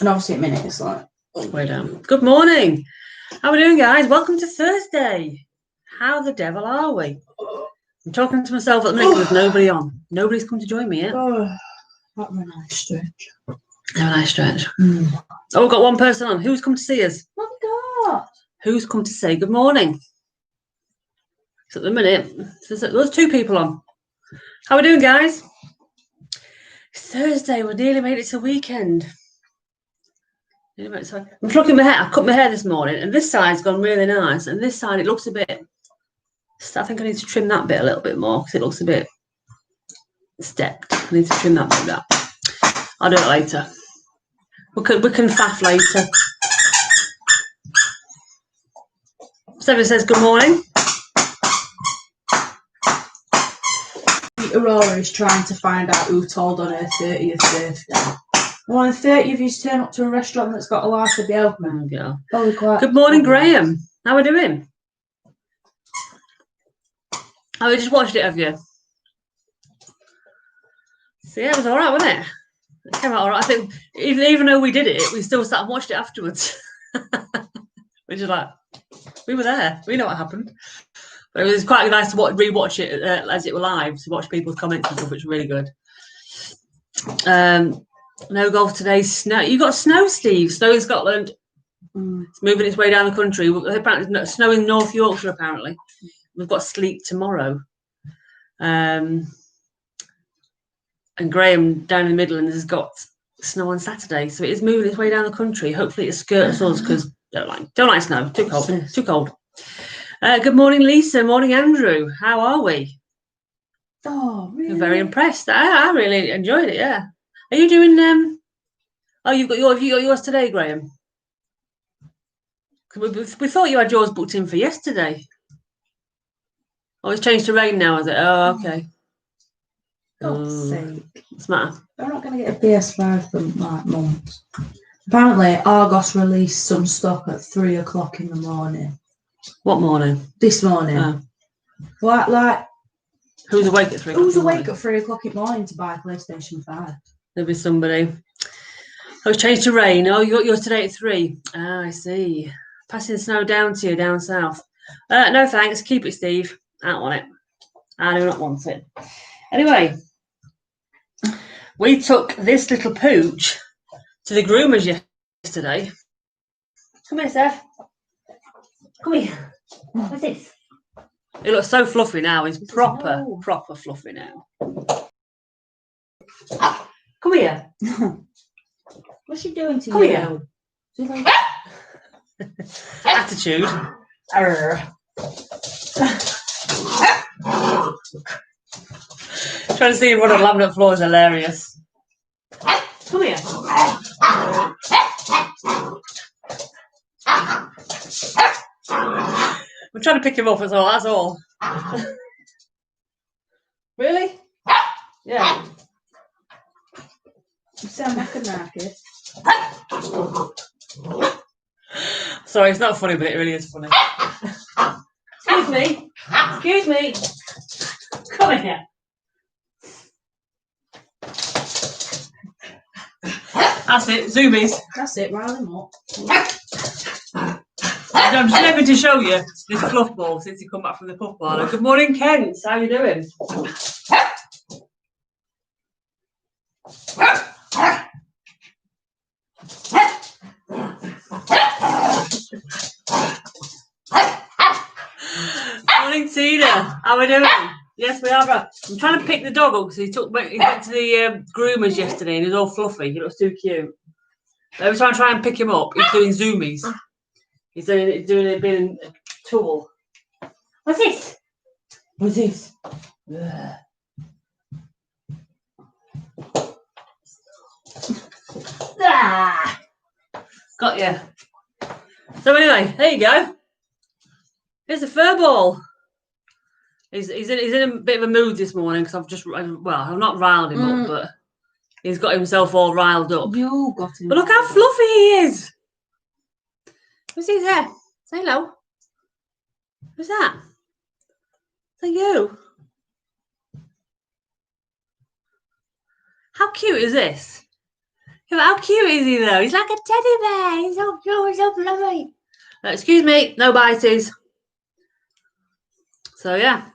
And obviously at minute it's like way down. Good morning. How are we doing, guys? Welcome to Thursday. How the devil are we? I'm talking to myself at the minute. There's nobody on. Nobody's come to join me yet. that was a nice stretch. Have a nice stretch. Oh, we've got one person on. Who's come to see us? Oh my God. Who's come to say good morning? So at the minute, there's two people on. How are we doing, guys? It's Thursday. We're nearly made it to weekend. I'm looking at my hair. I cut my hair this morning, and this side's gone really nice. And this side, it looks a bit. I think I need to trim that bit a little bit more because it looks a bit stepped. I need to trim that bit back. I'll do it later. We can faff later. Seven says good morning. Aurora is trying to find out who told on her 30th birthday. Well, on 30th, he's turned up to a restaurant that's got a light of the open. Good morning, Graham. How are we doing? Oh, we just watched it, have you? So yeah, it was all right, wasn't it? It came out all right. I think even though we did it, we still sat and watched it afterwards. Which is like, we were there. We know what happened. But it was quite nice to rewatch it as it were live, to watch people's comments and stuff, which was really good. No golf today. Snow. You got snow, Steve. Snow in Scotland. It's moving its way down the country. Apparently, snow in North Yorkshire. Apparently, we've got sleet tomorrow. And Graham down in the Midlands has got snow on Saturday, so it is moving its way down the country. Hopefully, it skirts us because don't like snow. Too cold. Too cold. Good morning, Lisa. Morning, Andrew. How are we? Oh, really? I'm very impressed. I really enjoyed it. Yeah. Are you doing? Oh, have you got yours today, Graham? We thought you had yours booked in for yesterday. Oh, it's changed to rain now, is it? Oh, okay. God's sake. What's the matter? They're not going to get a PS5 for like months. Apparently, Argos released some stock at 3 o'clock in the morning. What morning? This morning. Oh. Like. Who's awake at 3 o'clock? Who's awake at 3 o'clock in the morning to buy a PlayStation 5? There'll be somebody. Oh, it's changed to rain. Oh, you got yours today at 3. Ah, I see. Passing snow down to you down south. No thanks. Keep it, Steve. I don't want it. I do not want it. Anyway, we took this little pooch to the groomers yesterday. Come here, Seth. Come here. What's this? It looks so fluffy now. He's proper fluffy now. Come here. What's she doing to Come you? Here. She's like... Attitude. Trying to see him run on laminate floor is hilarious. Come here. I'm trying to pick him up as well, that's all. Really? Yeah. You sound like a narkis. Sorry, it's not funny, but it really is funny. Excuse me. Excuse me. Come here. That's it, zoomies. That's it, rile him up. I'm just going to show you this fluff ball since you come back from the puff bar. Good morning, Kent. How are you doing? Morning, Tina. How are we doing? Yes, we are. I'm trying to pick the dog up because he went to the groomers yesterday and he's all fluffy. He looks too cute. Every time I try and pick him up, he's doing zoomies. He's doing a bit of tool. What's this? What's this? Ah! Got you. So anyway, there you go. Here's the fur ball. He's in a bit of a mood this morning because I've not riled him up, but he's got himself all riled up. You got him. But look how fluffy he is. Who's he there? Say hello. Who's that? Is that you? How cute is this? Yeah, how cute is he though? He's like a teddy bear. He's so cute, so fluffy. Excuse me, no bites. So yeah,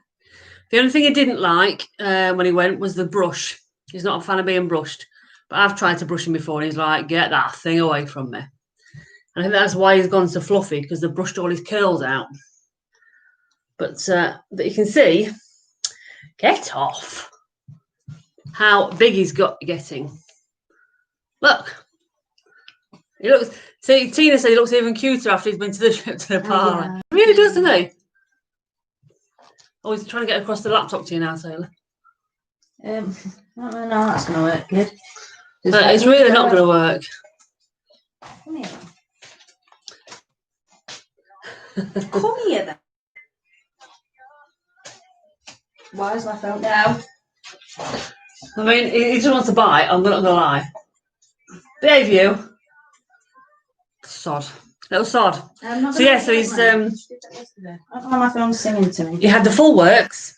the only thing he didn't like when he went was the brush. He's not a fan of being brushed, but I've tried to brush him before, and he's like, "Get that thing away from me." And I think that's why he's gone so fluffy, because they've brushed all his curls out. But you can see, get off. How big he's getting. Look. He looks. See, Tina said he looks even cuter after he's been to the parlour. Yeah. He really does, doesn't he? Oh, he's trying to get across the laptop to you now, Taylor. I don't really know how that's going to work, kid. It's really not going to work. Come here. Come here, then. Why is my phone now? I mean, he just wants to bite. I'm not going to lie. Behave you. Sod. Little sod. So yeah, so he's I don't know why my phone's singing to me. he had the full works.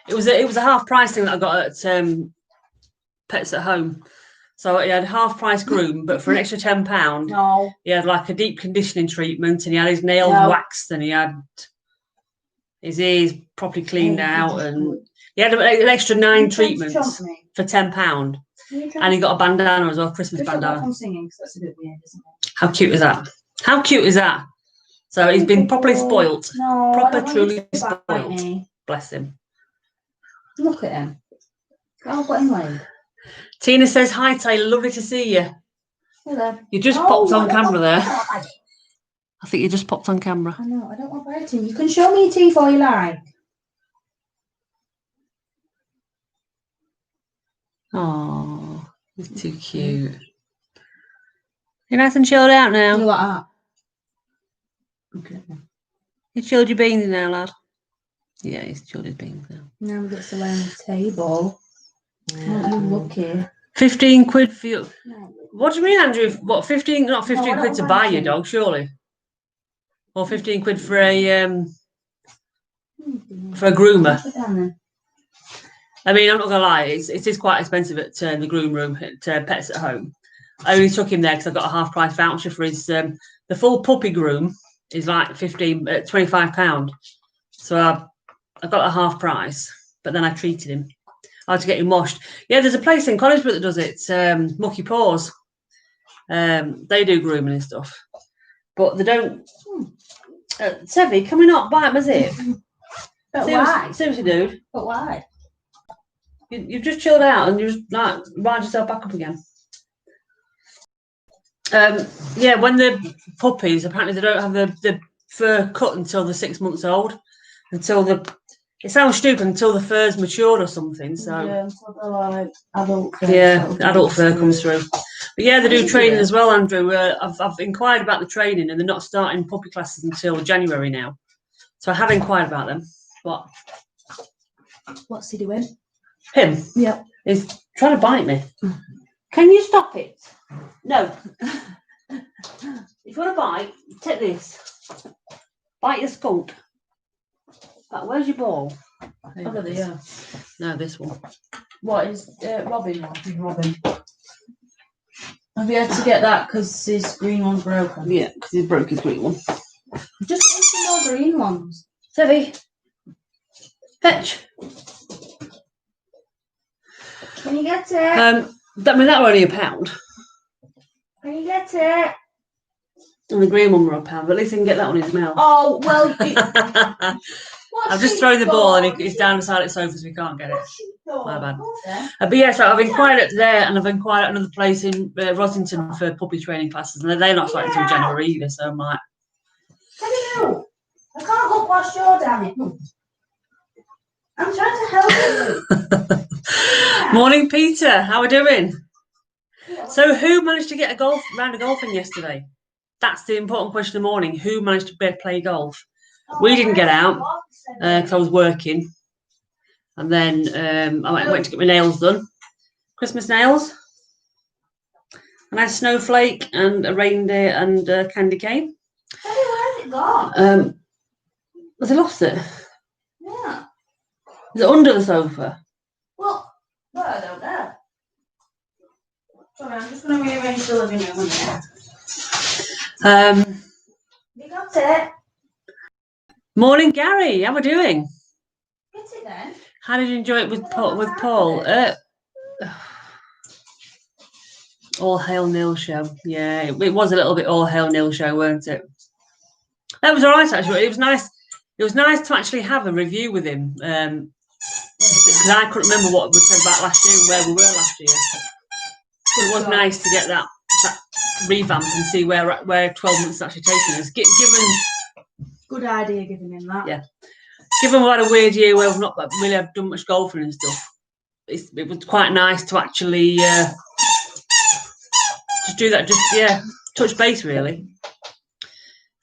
It was a half price thing that I got at Pets at Home. So he had half price groom, but for an extra £10, No. he had like a deep conditioning treatment, and he had his nails waxed, and he had his ears properly cleaned out, and he had an extra 9 treatments for £10. And he got a bandana as well, Christmas bandana. I'm singing, because that's a bit weird, isn't it? How cute is that? How cute is that? So he's been properly spoilt. No, Proper, truly spoilt. Bless him. Look at him. I've got him laid. Tina says, "Hi Taylor, lovely to see you." Hello. You just popped on camera there. I think you just popped on camera. I know, I don't want biting. You can show me your teeth all you like. Oh, he's too cute. You're nice and chilled out now. You like that? Okay. You chilled your beans now, lad? Yeah, he's chilled his beans now. Now we get to lay on the table. Aren't you lucky? 15 quid for you. No. What do you mean, Andrew? What, 15? Not 15 No, quid to buy your dog, surely? Or 15 quid for a groomer? I mean, I'm not gonna lie, it is quite expensive at the groom room at Pets at Home. I only took him there because I got a half price voucher for his the full puppy groom is like £25. So I got a half price, but then I treated him. I had to get him washed. Yeah, there's a place in Collinsborough that does it. Mucky Paws. They do grooming and stuff, but they don't. Sevi, can we not bite my zip? But why? Seriously, dude. But why? You've just chilled out and you just like wind yourself back up again. Yeah, when they're puppies, apparently they don't have the fur cut until they're 6 months old. It sounds stupid, until the fur's matured or something. So yeah, until they're like adult fur. Yeah, adult fur comes through. But yeah, they do training as well, Andrew. I've inquired about the training, and they're not starting puppy classes until January now. So I have inquired about them. But what's he doing? Him? Yeah. He's trying to bite me. Can you stop it? No. If you want to bite, take this. Bite your skunk. But where's your ball? Over there, yeah. No, this one. What is Robin? Robin. Have you had to get that because his green one's broken? Yeah, because he broke his green one. Just get some more green ones. Sevi, fetch. Can you get it? I mean, that were only £1. Can you get it? And the green one were £1, but at least he can get that one in his mouth. Oh, well. I've just thrown the ball and he's down beside the sofa, so we can't get it. My bad. But yeah, so I've inquired at there, and I've inquired at another place in Rosington for puppy training classes, and they're not starting until January either. So I'm like, I can't look whilst you're down it. I'm trying to help you. Morning, Peter. How are we doing? So who managed to get a round of golfing yesterday? That's the important question in the morning. Who managed to play golf? We didn't get out because I was working. And then I went to get my nails done. Christmas nails. And I had a snowflake and a reindeer and a candy cane. Where's it gone? Has I lost it? Yeah. Is it under the sofa? Well, I don't know. Sorry, I'm just going to rearrange the living room. You got it. Morning, Gary. How are we doing? Get it then. How did you enjoy it with Paul? All hail nil show. Yeah, it was a little bit all hail nil show, weren't it? That was all right actually. It was nice. It was nice to actually have a review with him. Because I couldn't remember what we said about last year and where we were last year. But it was nice to get that revamp and see where 12 months is actually taking us. Given good idea giving him that. Yeah. Given we had a weird year where we've not really done much golfing and stuff, it was quite nice to actually just do that. Touch base really.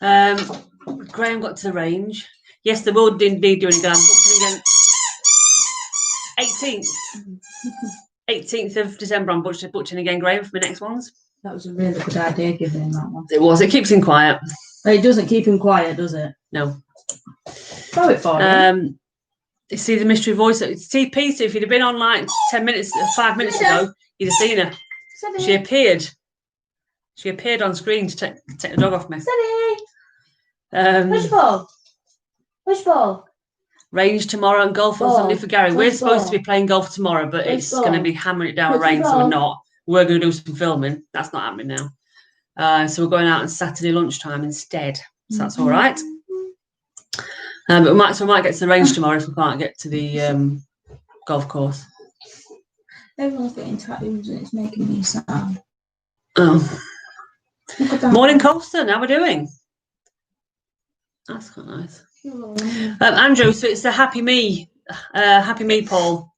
Graham got to the range. Yes, the world didn't need doing again. I'm booking again. 18th of December, I'm butchering again, Graham, for my next ones. That was a really good idea giving him that one. It was. It keeps him quiet. It doesn't keep him quiet, does it? No. Throw it for him. You see the mystery voice. See, Peter, if you'd have been on like 5 minutes ago, you'd have seen her. Steady. She appeared. She appeared on screen to take the dog off me. Steady. Push ball. Push ball. Range tomorrow and golf on Sunday for Gary. We're supposed to be playing golf tomorrow, but it's going to be hammering it down with rain, so we're not. We're going to do some filming. That's not happening now. So we're going out on Saturday lunchtime instead. So that's all right. But we might get to the range tomorrow if we can't get to the golf course. Everyone's getting tattoos and it's making me sad. Oh. Morning, Colston. How are we doing? That's quite nice. Andrew, so it's the Happy Me Paul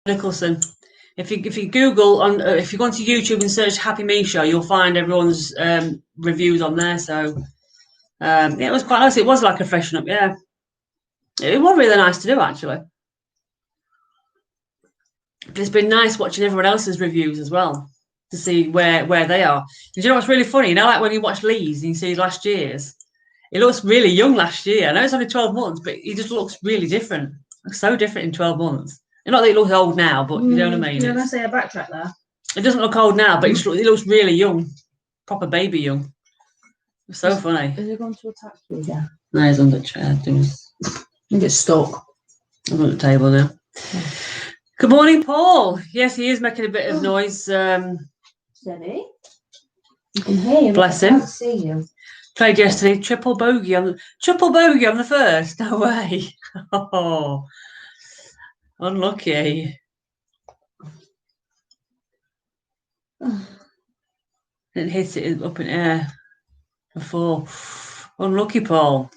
Nicholson. If you Google if you go onto YouTube and search Happy Me Show, you'll find everyone's reviews on there. So it was quite nice. It was like a freshen up. Yeah, it was really nice to do actually. But it's been nice watching everyone else's reviews as well to see where they are. And you know what's really funny? You know, like when you watch Lee's and you see last year's. He looks really young last year. I know it's only 12 months, but he just looks really different. Looks so different in 12 months. And not that he looks old now, but you know what I mean? You're going to say a backtrack there. It doesn't look old now, but he looks really young. Proper baby young. It's so funny. Is he going to attack you again? No, he's on the chair. I think it's stuck. I'm on the table now. Yeah. Good morning, Paul. Yes, he is making a bit of noise. Steady. You can hear him. Bless him. I can't see you. Played yesterday, triple bogey on the first. No way. Oh, unlucky. Didn't hit it up in air before. Unlucky, Paul.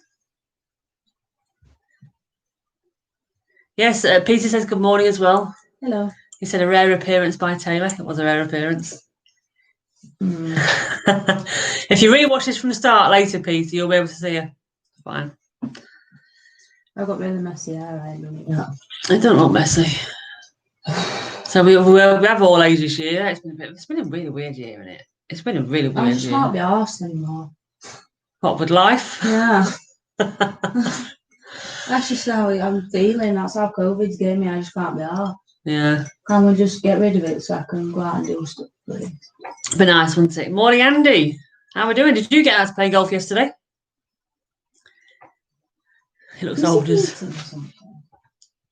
Yes, Peter says good morning as well. Hello. He said a rare appearance by Taylor. It was a rare appearance. If you rewatch this from the start later, Peter, you'll be able to see her. Fine. I got really messy hair. I don't look messy. So we have all ages this year. It's been a really weird year, isn't it? It's been a really weird year. I just can't be arsed anymore. What, with life? Yeah. That's just how I'm feeling. That's how COVID's getting me. I just can't be arsed. Yeah. Can we just get rid of it so I can go out and do stuff, please? Be nice, wouldn't it? Morning, Andy. How are we doing? Did you get out to play golf yesterday? He looks old as.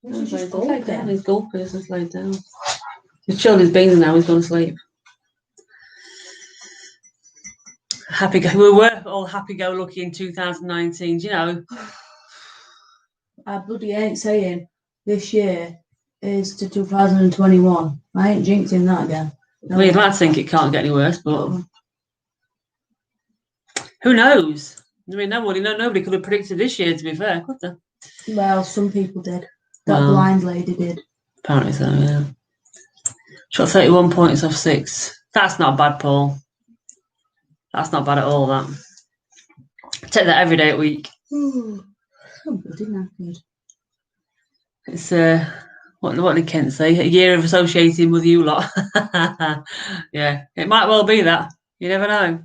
He's laid down. His golf person's laid down. He's chilled his beans now. He's gone to sleep. We were all happy-go-lucky in 2019. Do you know? I bloody ain't saying this year is to 2021. I ain't jinxing that again. No. Well, you'd like to think it can't get any worse, but who knows? I mean, nobody could have predicted this year, to be fair, could they? Well, some people did. That blind lady did. Apparently so, yeah. Shot 31 points off 6. That's not bad, Paul. That's not bad at all, that. Take that every day at week. Oh, bloody knackered. It's what did Kent say? A year of associating with you lot. Yeah, it might well be that. You never know.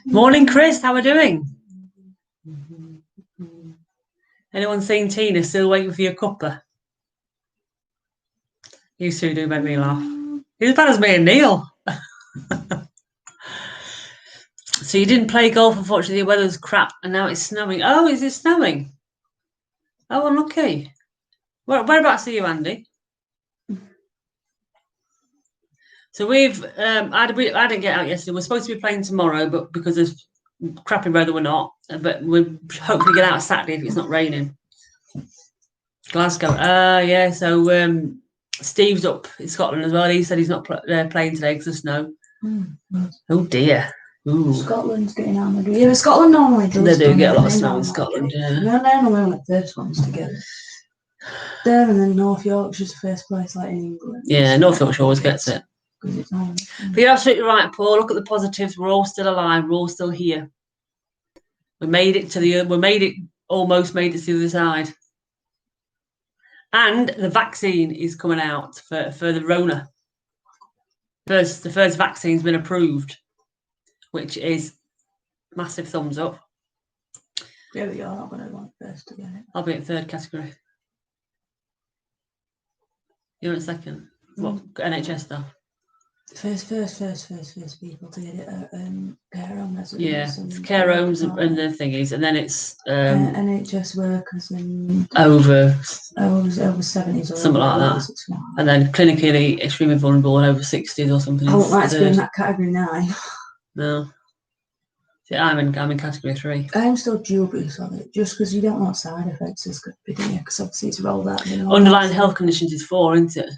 Morning, Chris. How are we doing? Anyone seen Tina still waiting for your cuppa? You two do make me laugh. He's as bad as me and Neil. So you didn't play golf, unfortunately. The weather's crap, and now it's snowing. Oh, is it snowing? Oh, unlucky. Whereabouts are you, Andy? So we've, I didn't get out yesterday. We're supposed to be playing tomorrow, but because of crappy weather, we're not. But we'll hopefully get out Saturday if it's not raining. Glasgow. Yeah. So Steve's up in Scotland as well. He said he's not playing today because of snow. Oh dear. Ooh. Scotland's getting hammered. Yeah, Scotland normally does. They do get a lot of snow in Scotland, yeah. No, they're normally the first ones to get it. There and then North Yorkshire's the first place, like in England. Yeah, North Yorkshire always gets it. It's on. But you're absolutely right, Paul. Look at the positives. We're all still alive. We're all still here. We made it to almost made it to the other side. And the vaccine is coming out for the Rona. The first vaccine's been approved, which is massive thumbs up. Yeah, but you're not going to want first to get it. I'll be at third category. You're in second. What, NHS stuff? First people to get it at care home residents. Yeah, care homes and the thingies, and then it's NHS workers and over 70s or something like that, and then clinically extremely vulnerable and over 60s or something. I wouldn't like to be in that category 9. No. See, I'm in category 3. I'm still dubious of it, just because you don't know what side effects it's going to be, do you? Because obviously it's rolled out. Underlying health conditions is 4, isn't it?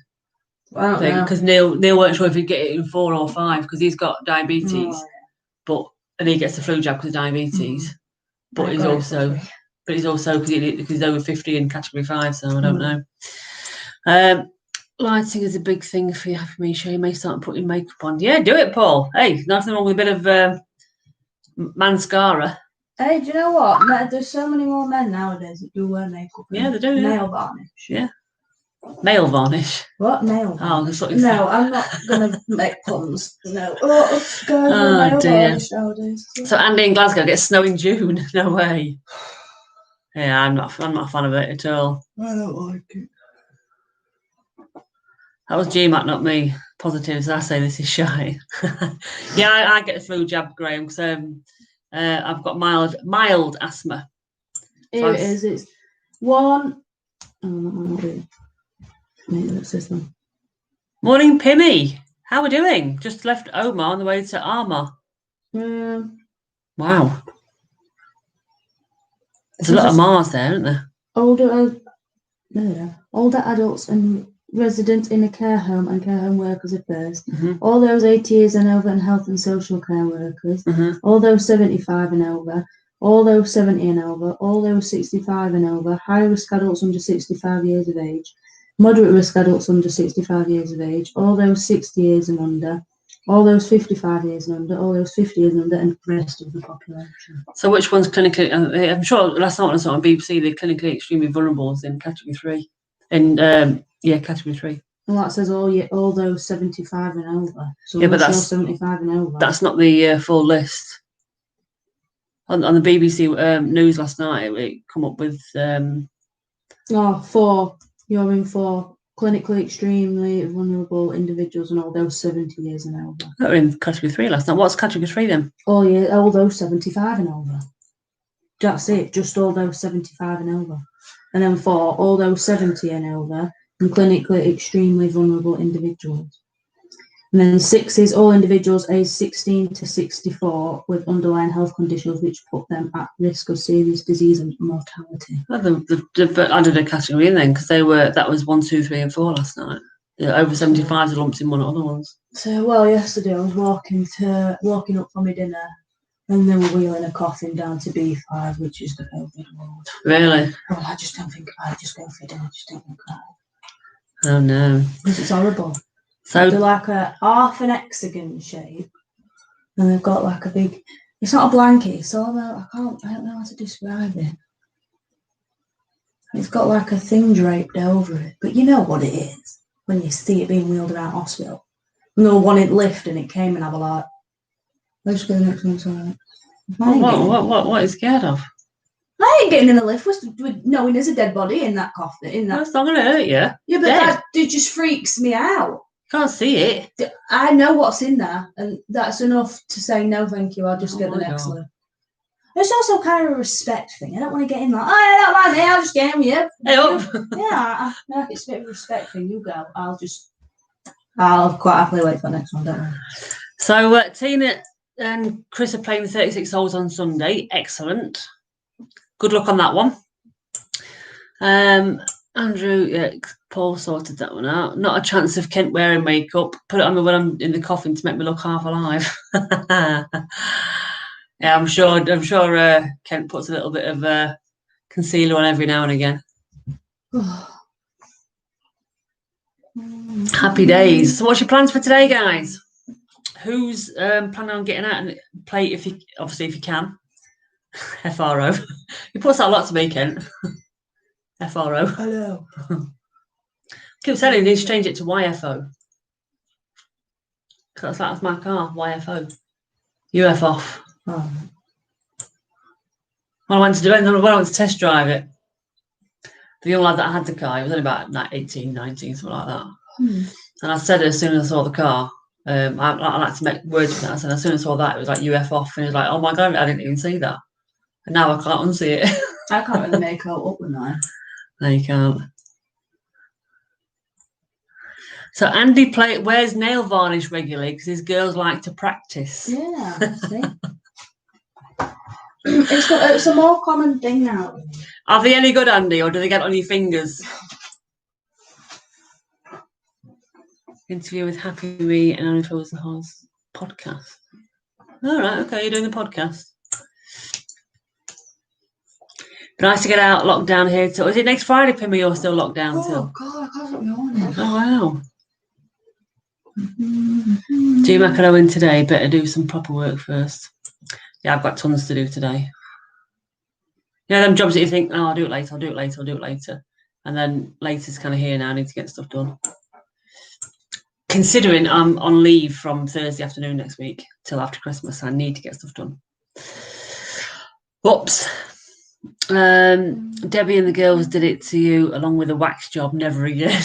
Well, because Neil weren't sure if he'd get it in 4 or 5 because he's got diabetes, and he gets the flu jab because of diabetes. But he's also because he's over 50 in category 5, so I don't know. Lighting is a big thing for you, for me. Sure, you may start putting makeup on. Yeah, do it, Paul. Hey, nothing wrong with a bit of mascara. Hey, do you know what? There's so many more men nowadays that do wear makeup. Yeah, they do. Nail varnish. Yeah. Nail varnish. What? Nail varnish? No, I'm not going to make puns. No. Oh dear. So Andy in Glasgow gets snow in June. No way. Yeah, I'm not a fan of it at all. I don't like it. That was GMAT, not me. Positives. I say this is shy. Yeah, I get the flu jab, Graham, because I've got mild asthma. Here it is. It's one. Oh, not Morning, Pimmy. How are we doing? Just left Omar on the way to Armagh. Wow. There's a lot of Mars there, isn't there? Older adults and residents in a care home and care home workers affairs. All those 80 years and over and health and social care workers. All those 75 and over. All those 70 and over. All those 65 and over. High risk adults under 65 years of age. Moderate risk adults under 65 years of age, all those 60 years and under, all those 55 years and under, all those 50 years and under, and the rest of the population. So which one's clinically, I'm sure last night when I saw on BBC, the clinically extremely vulnerable is in category 3. Category 3. Well, that says all those 75 and over. So yeah, but that's 75 and over. That's not the full list. On the BBC news last night, it come up with... 4. You're in for clinically extremely vulnerable individuals and all those 70 years and over. They were in category 3 last night. What's category 3 then? All those 75 and over. That's it, just all those 75 and over. And then 4, all those 70 and over, and clinically extremely vulnerable individuals. And then 6 is all individuals aged 16 to 64 with underlying health conditions which put them at risk of serious disease and mortality. Well, but I did a category in then because that was 1, 2, 3, and 4 last night. Over 75s are lumped in one of the other ones. So, yesterday I was walking up for my dinner and they were wheeling a coffin down to B5, which is the COVID ward. Really? Oh, I just don't think about it. Just go for dinner. Just don't think about it. Oh, no. Because it's horrible. So they're like a half an hexagon shape, and they've got like a big. It's not a blanket. It's all about. I don't know how to describe it. It's got like a thing draped over it, but you know what it is when you see it being wheeled around hospital. And they wanted lift, and it came, and I was like, "Let's go to the next one." Sorry. What are you scared of? I ain't getting in the lift with knowing there's a dead body in that coffin. In that. That's not going to hurt you. Yeah, but that just freaks me out. Can't see it. I know what's in there, and that's enough to say no, thank you. I'll just get the next lift. It's also kind of a respect thing. I don't want to get in like, oh, I don't mind me. I'll just get in with you. Hey, up. Yeah, it's a bit of a respect thing. You go. I'll quite happily wait for the next one. Don't worry. So Tina and Chris are playing the 36 holes on Sunday. Excellent. Good luck on that one. Andrew, Paul sorted that one out. Not a chance of Kent wearing makeup. Put it on me when I'm in the coffin to make me look half alive. Yeah, I'm sure Kent puts a little bit of concealer on every now and again. Happy days. So what's your plans for today, guys? Who's planning on getting out and play if you can? FRO. He puts out a lot to me, Kent. FRO. Hello. Keep saying he needs to change it to YFO. Because that's my car, YFO. UF off. Oh. When I went to test drive it, the young lad that had the car, he was only about 18, 19, something like that. And I said as soon as I saw the car, I like to make words with that. I said as soon as I saw that, it was like UF off, and he was like, "Oh my god, I didn't even see that." And now I can't unsee it. I can't really make out up with that. No, you can't. So Andy wears nail varnish regularly because his girls like to practice. Yeah, see. It's a more common thing now. Are they any good, Andy, or do they get on your fingers? Interview with Happy Me and Only Fools and Horse podcast. All right, okay, you're doing the podcast. Nice to get out, locked down here. So is it next Friday, Pimmy, you're still locked down till? Oh, God, I can't stop yawning. Oh, wow. Do macaroni today. Better do some proper work first. Yeah, I've got tons to do today. Yeah, them jobs that you think, oh, I'll do it later. And then later's kind of here now. I need to get stuff done. Considering I'm on leave from Thursday afternoon next week till after Christmas, I need to get stuff done. Whoops. Debbie and the girls did it to you along with a wax job. Never again.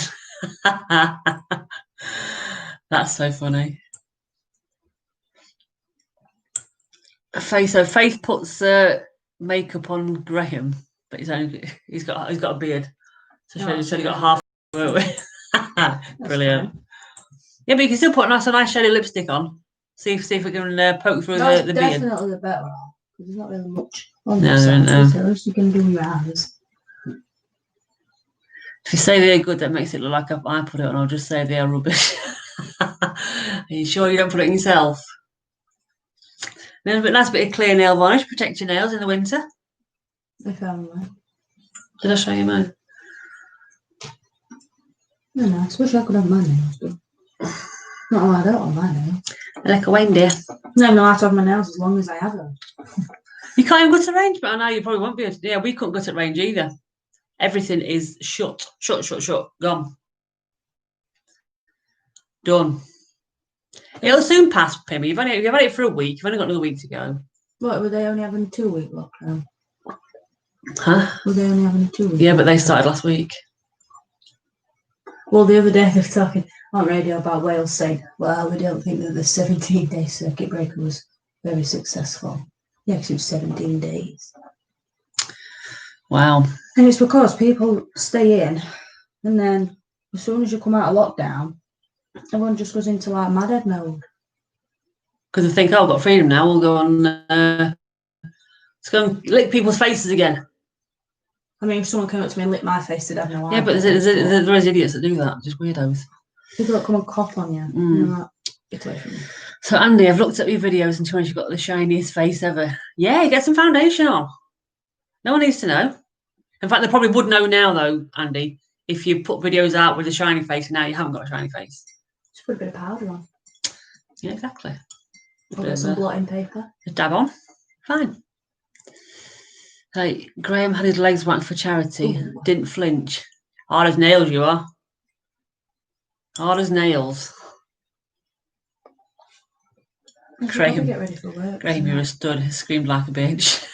That's so funny. Faith puts makeup on Graham, but he's got a beard, so he's only got half to work with. Brilliant. Yeah, but you can still put a nice shady lipstick on. See if we can poke through the beard. Definitely the better one, because there's not really much on the side. So at least you can do your eyes. If you say they're good, that makes it look like I put it on. I'll just say they are rubbish. Are you sure you don't put it on yourself? Then a nice bit of clear nail varnish, protect your nails in the winter. I found one. Did I show you mine? No, nice. Wish I could have my nails done. No, I don't have my nails. Like a reindeer. No, I have to have my nails as long as I have them. You can't even go to range, but I know you probably won't be able to. Yeah, we couldn't go to range either. Everything is shut. Gone. Done. It'll soon pass, Pimmy. You've had it for a week. You've only got another week to go. What, were they only having a 2-week lockdown? Huh? Were they only having a 2-week? Yeah, but they started last week. Well, the other day they were talking on radio about Wales saying, well, we don't think that the 17-day circuit breaker was very successful. Yeah, because it was 17 days. Wow. And it's because people stay in, and then as soon as you come out of lockdown, everyone just goes into like madhead mode. Because they think, oh, I've got freedom now. We'll go on. Let's go and lick people's faces again. I mean, if someone came up to me and licked my face, they'd have no idea. Yeah, but there is idiots that do that, just weirdos. People that come and cough on you. And like, get away from me. So, Andy, I've looked at your videos and told you you've got the shiniest face ever. Yeah, get some foundation on. No one needs to know. In fact, they probably would know now, though, Andy, if you put videos out with a shiny face and now you haven't got a shiny face. Just put a bit of powder on. Yeah, exactly. Or get some blotting paper. Just dab on. Fine. Hey, Graham had his legs waxed for charity. Ooh. Didn't flinch. Hard as nails, you are. Hard as nails. Graham, get ready for work. Graham, you're a stud. He screamed like a bitch.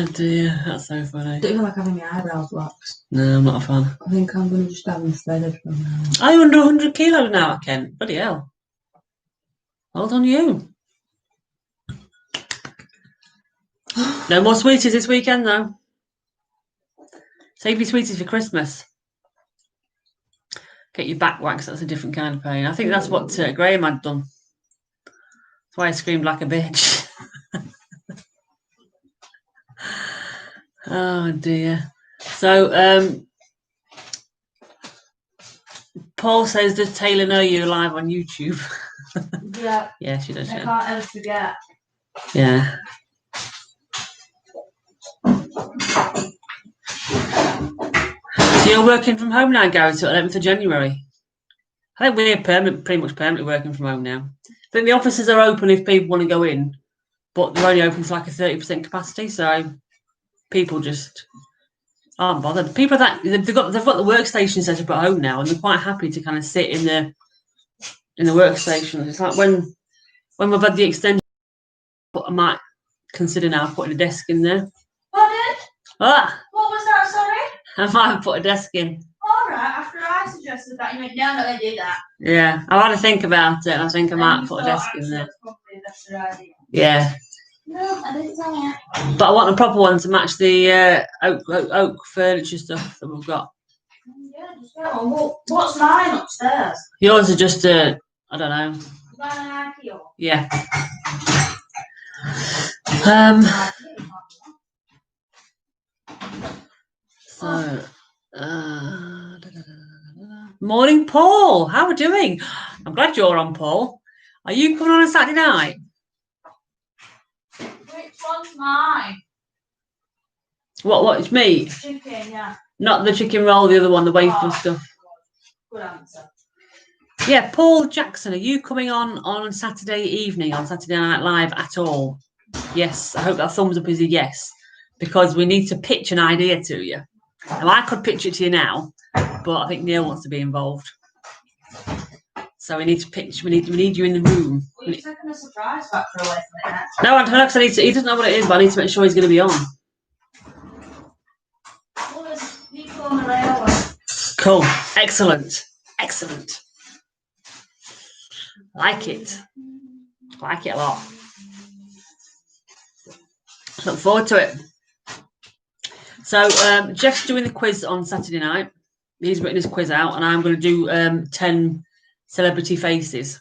Oh dear, that's so funny. I don't even like having my eyebrows waxed. No, I'm not a fan. I think I'm going to just have them threaded from now. Are you under 100 kilos now, Ken? Bloody hell. Well done you. No more sweeties this weekend though. Save your sweeties for Christmas. Get your back waxed, that's a different kind of pain. I think that's what Graham had done. That's why I screamed like a bitch. Oh dear. So Paul says, does Taylor know you're live on YouTube? Yeah. Yeah, she does. I can't ever forget. Yeah. So you're working from home now, Gary, till 11th of January. I think we're pretty much permanently working from home now. I think the offices are open if people want to go in, but they're only open to like a 30% capacity, so people just aren't bothered. People that they've got the workstation set up at home now, and they're quite happy to kind of sit in the workstation. It's like when we've had the extension, I might consider now putting a desk in there. Pardon? Ah, What was that, sorry? I might put a desk in. All right, after I suggested that, you went, no, not going to do that. Yeah, I had to think about it, and I think I might put a desk in there. That's probably a better idea. Yeah. No, I didn't tell you. But I want a proper one to match the oak furniture stuff that we've got. Yeah, just go on. Well, what's mine upstairs? Yours are just I don't know. Is that an IKEA? Yeah. So, morning, Paul. How are we doing? I'm glad you're on, Paul. Are you coming on a Saturday night? Which one's mine? What? It's meat? Chicken, yeah. Not the chicken roll, the other one, the wafer stuff. Good answer. Yeah, Paul Jackson, are you coming on Saturday evening, on Saturday Night Live at all? Yes, I hope that thumbs up is a yes, because we need to pitch an idea to you. Now, I could pitch it to you now, but I think Neil wants to be involved. So we need to pitch. We need you in the room. Well, you're taking a surprise factor away from it. No, I don't know, because he doesn't know what it is, but I need to make sure he's going to be on. Well, there's people on the railway. Cool. Excellent. Excellent. Like it. Like it a lot. Look forward to it. So Jeff's doing the quiz on Saturday night. He's written his quiz out, and I'm going to do 10 celebrity faces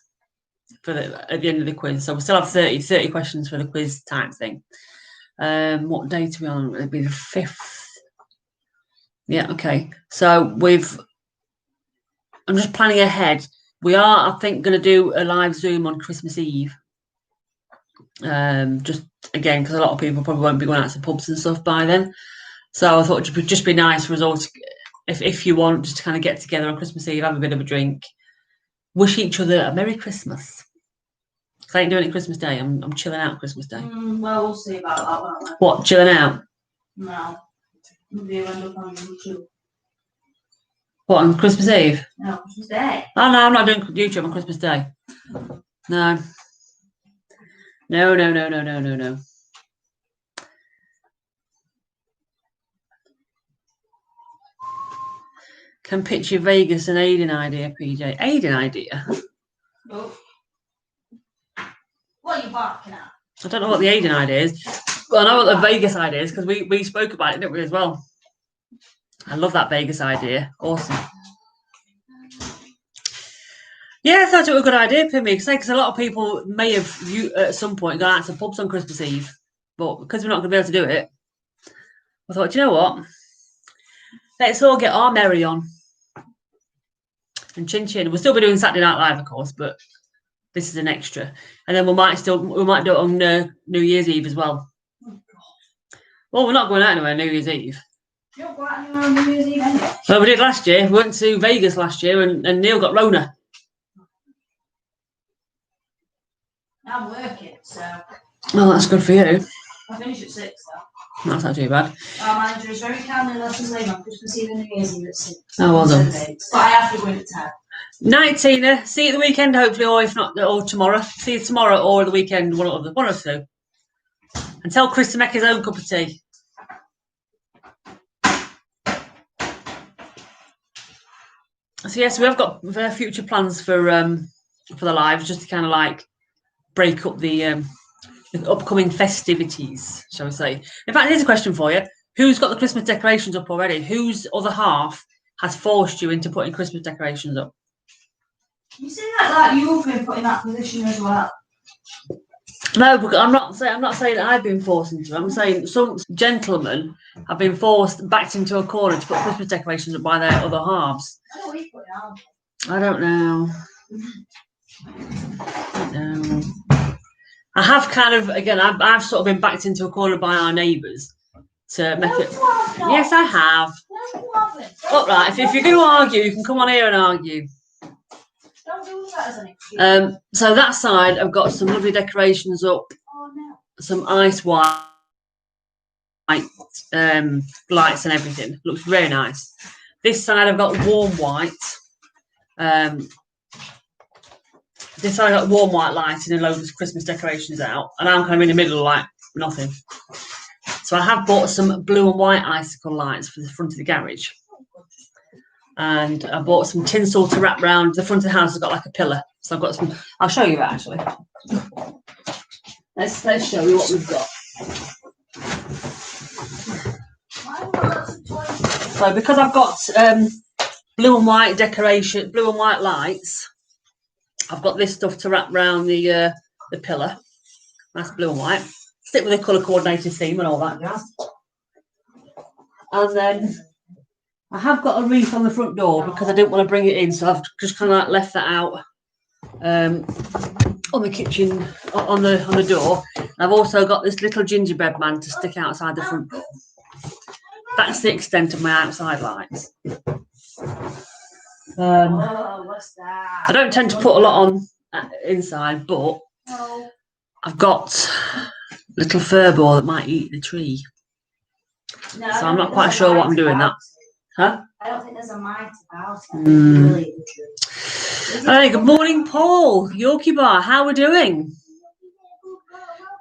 at the end of the quiz. So we'll still have 30 questions for the quiz type thing. What date are we on? It'll be the 5th. Yeah, okay. So I'm just planning ahead. We are, I think, going to do a live Zoom on Christmas Eve. Just again, because a lot of people probably won't be going out to pubs and stuff by then. So I thought it would just be nice for us all to, if you want, just to kind of get together on Christmas Eve, have a bit of a drink, wish each other a Merry Christmas. Because I ain't doing it Christmas Day. I'm chilling out Christmas Day. Well, we'll see about that, won't we? What, chilling out? No. Maybe end up on YouTube. What, on Christmas Eve? No, Christmas Day. Oh, no, I'm not doing YouTube on Christmas Day. No. No. Can picture Vegas an Aiden idea, PJ. Aiden idea? Oh. What are you barking at? I don't know what the Aiden idea is. Well, I know what the Vegas idea is, because we spoke about it, didn't we, as well? I love that Vegas idea. Awesome. Yeah, I thought it was a good idea for me, because a lot of people may have at some point gone out to pubs on Christmas Eve, but because we're not going to be able to do it, I thought, do you know what? Let's all get our merry on. And chin chin. We'll still be doing Saturday Night Live, of course, but this is an extra. And then we might do it on New Year's Eve as well. Oh, well, we're not going out anywhere New Year's Eve. You don't go out anywhere on New Year's Eve anyway. Well, we did last year. We went to Vegas last year, and Neil got Rona. I'm working, so. Well, that's good for you. I finish at 6 though. That's not too bad. Our manager is very kindly let us leave on Christmas Eve and New Year's Eve at 6. Oh, well done. But I have to go in at 10. Night, Tina. See you at the weekend, hopefully, or if not, or tomorrow. See you tomorrow or the weekend, one or two. And tell Chris to make his own cup of tea. So yes, we have got future plans for the lives, just to kind of like break up the upcoming festivities, shall we say. In fact, here's a question for you. Who's got the Christmas decorations up already? Whose other half has forced you into putting Christmas decorations up? You say that like you've been put in that position as well. No, but I'm not saying that I've been forced into it. I'm saying some gentlemen have been backed into a corner to put Christmas decorations up by their other halves. I don't know. I have kind of, again, I've sort of been backed into a corner by our neighbours to make it. Yes, I have. All right, if you're going to argue, you can come on here and argue. Don't do that as an excuse. So that side, I've got some lovely decorations up, some ice white lights and everything. Looks very nice. This side, I've got warm white. This side, I've got warm white lighting and loads of Christmas decorations out, and I'm kind of in the middle, like nothing. So I have bought some blue and white icicle lights for the front of the garage. And I bought some tinsel to wrap around the front of the house. I've got like a pillar. So I've got some. I'll show you actually. Let's show you what we've got. So because I've got blue and white decoration, blue and white lights, I've got this stuff to wrap around the pillar. That's blue and white. Stick with the colour coordinated theme and all that jazz. And then I have got a wreath on the front door because I didn't want to bring it in, so I've just kind of like left that out on the kitchen, on the door. And I've also got this little gingerbread man to stick outside the front door. That's the extent of my outside lights. What's that? I don't tend to put a lot on inside, but I've got a little fur ball that might eat the tree. No, so I'm not quite sure what I'm doing that. Huh? I don't think there's a mite about it. Hey, good morning, Paul. Yorkie Bar, how are we doing?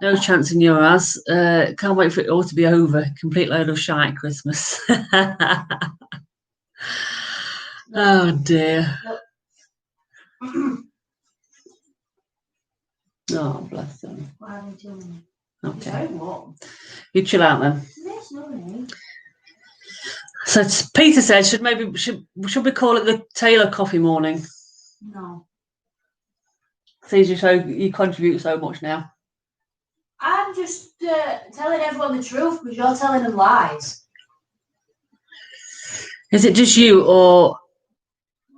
No chance in your ass. Can't wait for it all to be over. Complete load of shite Christmas. Oh dear. Oh, bless them. Okay. You chill out then. So Peter said, should we call it the Taylor coffee morning? No. Seems you contribute so much now. I'm just telling everyone the truth because you're telling them lies. Is it just you or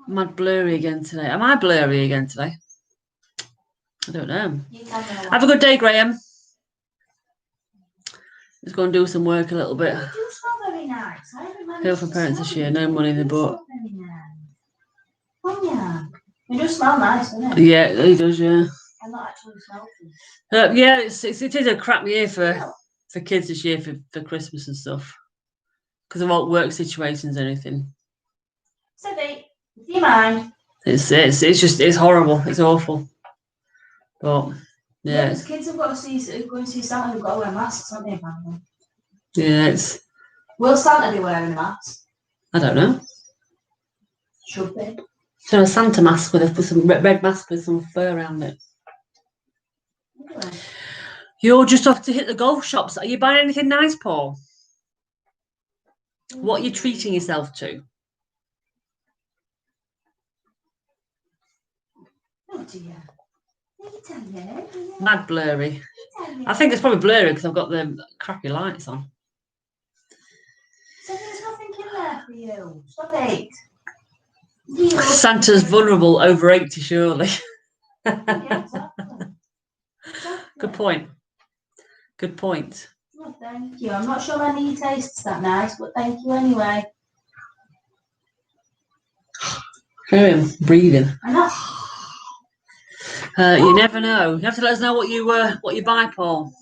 am I blurry again today? Am I blurry again today? I don't know. Have a good day, Graham. Just go and do some work a little bit. You do smell very nice. Feel for parents this year, no money in the book. You do smell nice, doesn't it? Yeah, he does, yeah. I'm not actually smelling. Yeah, it is a crap year for kids this year for Christmas and stuff. Because of all work situations and everything. So do you mind? It's horrible. It's awful. But yeah. Because kids have got to go and see Santa, who've got to wear masks, haven't they, apparently? Yeah, Will Santa be wearing a mask? I don't know. Should be. So a Santa mask with some red mask with some fur around it. Anyway. You're just off to hit the golf shops. Are you buying anything nice, Paul? What are you treating yourself to? Oh dear. Mad blurry. I think it's probably blurry because I've got the crappy lights on. So there's nothing in there for you. Stop it. Santa's vulnerable over 80, surely. Yeah, exactly. Good point. Good point. Well, thank you. I'm not sure my knee tastes that nice, but thank you anyway. Hear him breathing. I know. You never know. You have to let us know what you buy, Paul.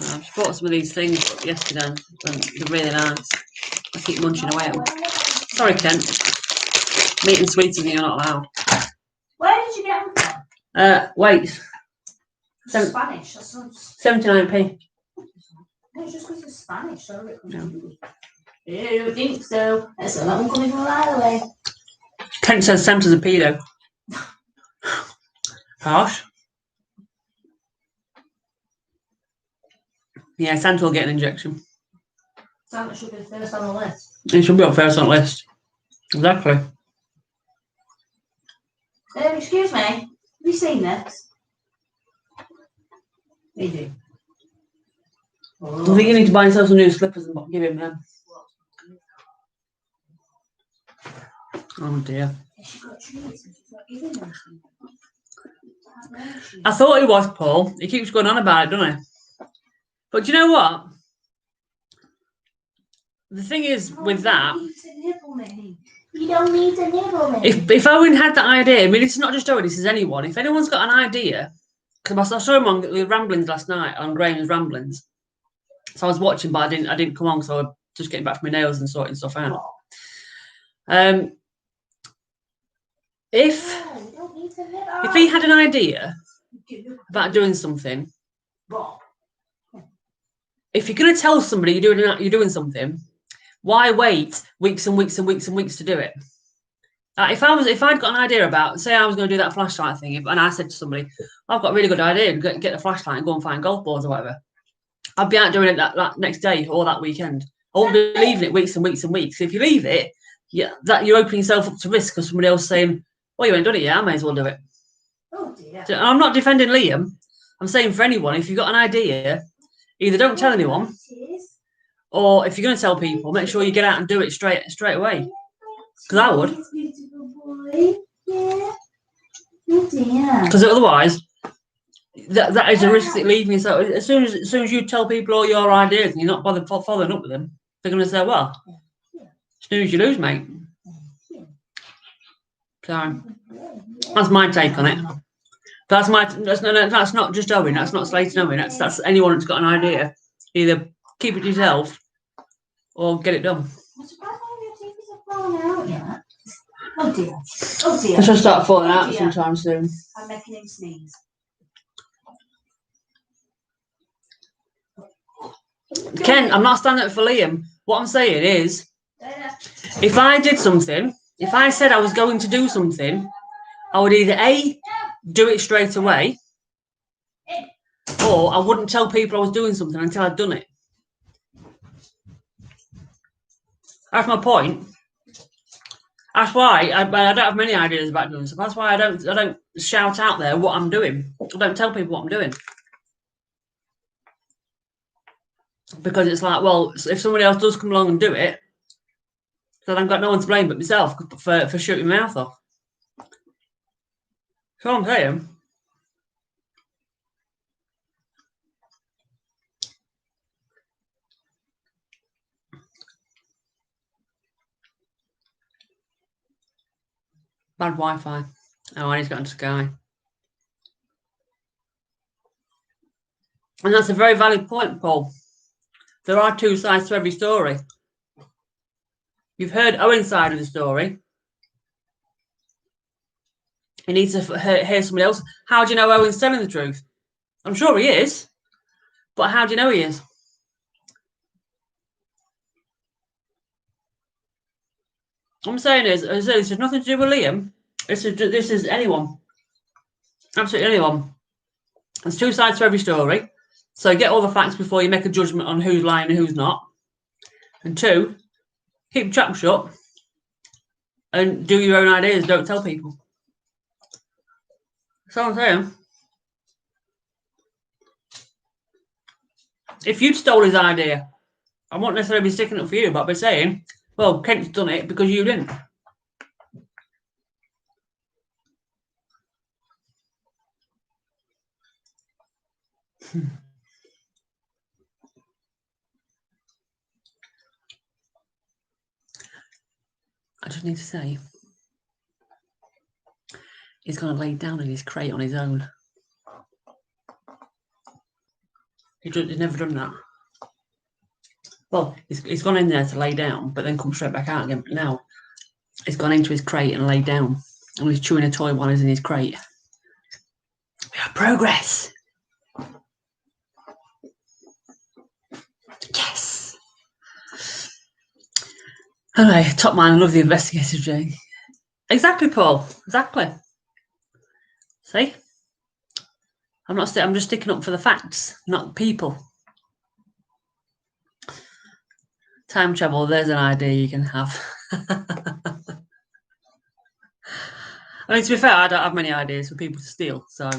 I just bought some of these things yesterday, and they're really nice. I keep munching away at them. Sorry, Kent. Meat and sweets, you're not allowed. Where did you get them from? Wait. Spanish. 79p. No, it's just because it's Spanish. So it comes I don't think so. That's a lot coming from a mile away. Kent says Santa's a pedo. Harsh. Yeah, Santa will get an injection. Santa should be first on the list. He should be up first on the list. Exactly. Excuse me. Have you seen this? They do. I think you need to buy yourself some new slippers and give him them. Oh dear. I thought he was, Paul. He keeps going on about it, doesn't he? But do you know what? The thing is with that, you don't need to nibble me. If Owen had that idea, I mean, it's not just Owen, this is anyone. If anyone's got an idea, because I saw him on the Ramblings last night, on Graham's Ramblings. So I was watching, but I didn't come on, so I was just getting back from my nails and sorting stuff out. If he had an idea about doing something, if you're going to tell somebody you're doing something, why wait weeks and weeks and weeks and weeks to do it? If I'd got an idea about, say I was going to do that flashlight thing, and I said to somebody, I've got a really good idea, get the flashlight and go and find golf balls or whatever, I'd be out doing it that next day or that weekend. I won't be leaving it weeks and weeks and weeks. If you leave it, you're opening yourself up to risk because somebody else saying, well, you ain't done it yet, I may as well do it. Oh dear. So I'm not defending Liam. I'm saying for anyone, if you've got an idea, either don't tell anyone, or if you're going to tell people, make sure you get out and do it straight away. Because I would. Because otherwise, that is a risk that leaving yourself. As soon as you tell people all your ideas and you're not bothered following up with them, they're going to say, well, snooze you lose, mate. So that's my take on it. That's not just Owen. That's not slating Owen. That's anyone that's got an idea. Either keep it to yourself or get it done. Oh dear. Oh dear. I should start falling out sometime soon. I'm making him sneeze. Ken, I'm not standing up for Liam. What I'm saying is, if I did something, if I said I was going to do something, I would either A, do it straight away, or I wouldn't tell people I was doing something until I'd done it. That's my point. That's why I don't have many ideas about doing stuff. That's why I don't shout out there what I'm doing. I don't tell people what I'm doing. Because it's like, well, if somebody else does come along and do it, then I've got no one to blame but myself for shooting my mouth off. That's what I'm saying. Bad Wi-Fi. Oh, I need to get onto Sky. And that's a very valid point, Paul. There are two sides to every story. You've heard Owen's side of the story. You need to hear somebody else. How do you know Owen's telling the truth? I'm sure he is. But how do you know he is? What I'm saying is, this has nothing to do with Liam. This is anyone. Absolutely anyone. There's two sides to every story. So get all the facts before you make a judgment on who's lying and who's not. And two, keep your trap shut and do your own ideas. Don't tell people. That's all I'm saying. If you'd stole his idea, I won't necessarily be sticking up for you, but I'd be saying, well, Kent's done it because you didn't. I just need to say, he's going to lay down in his crate on his own. He's never done that. Well, he's gone in there to lay down, but then come straight back out again. But now, he's gone into his crate and laid down. And he's chewing a toy while he's in his crate. We have progress. Yes. Anyway, top man, I love the investigative Jane. Exactly, Paul. Exactly. See? I'm just sticking up for the facts, not people. Time travel, there's an idea you can have. I mean, to be fair, I don't have many ideas for people to steal, so,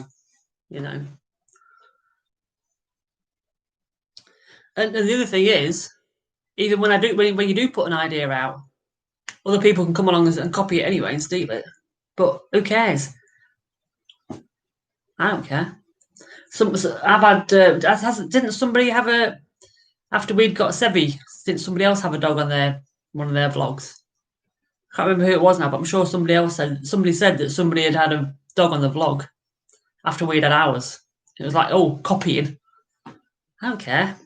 you know. And the other thing is, even when you do put an idea out, other people can come along and copy it anyway and steal it. But who cares? I don't care. I've had. Didn't somebody have a? After we'd got Sebi, didn't somebody else have a dog on one of their vlogs? I can't remember who it was now, but I'm sure somebody said that somebody had a dog on the vlog after we'd had ours. It was like, oh, copying. I don't care.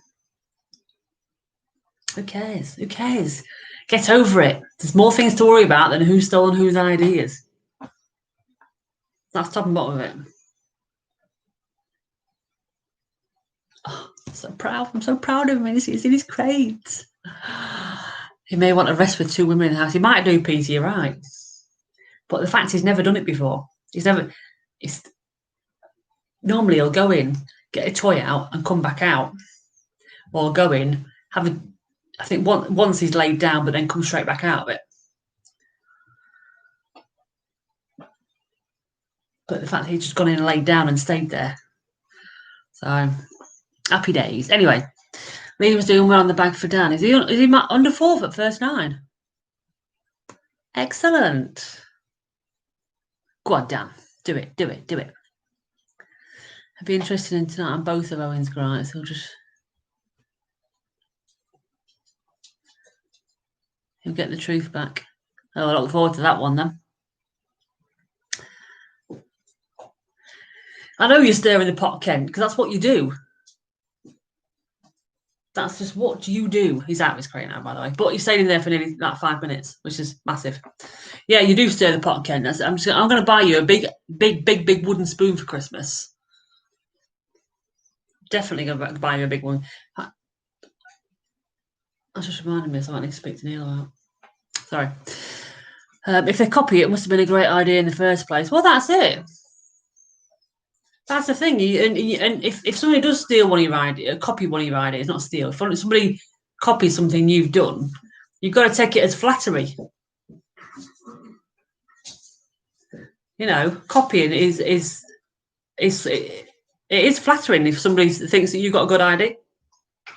Who cares? Who cares? Get over it. There's more things to worry about than who's stolen whose ideas. That's top and bottom of it. Oh, so proud. I'm so proud of him. He's in his crate. He may want to rest with 2 women in the house. He might do, Peter, you're right. But the fact he's never done it before. Normally he'll go in, get a toy out and come back out. Or go in, I think once he's laid down, but then come straight back out of it. But the fact that he's just gone in and laid down and stayed there. So, happy days. Anyway, Liam was doing well on the bag for Dan. Is he under 4 at first 9? Excellent. Go on, Dan. Do it. I'd be interested in tonight on both of Owen's grants. He'll get the truth back. Oh, I look forward to that one then. I know you're stirring the pot, Ken, because that's what you do. That's just what you do. He's out of his crate now, by the way. But he stayed in there for nearly like 5 minutes, which is massive. Yeah, you do stir the pot, Ken. I'm going to buy you a big wooden spoon for Christmas. Definitely going to buy you a big one. That's just reminded me of something I need to speak to Neil about. Sorry. If they copy it, it must have been a great idea in the first place. Well, that's it. That's the thing. And if somebody does steal one of your ideas, copy one of your ideas, not steal. If somebody copies something you've done, you've got to take it as flattery. You know, copying is flattering if somebody thinks that you've got a good idea.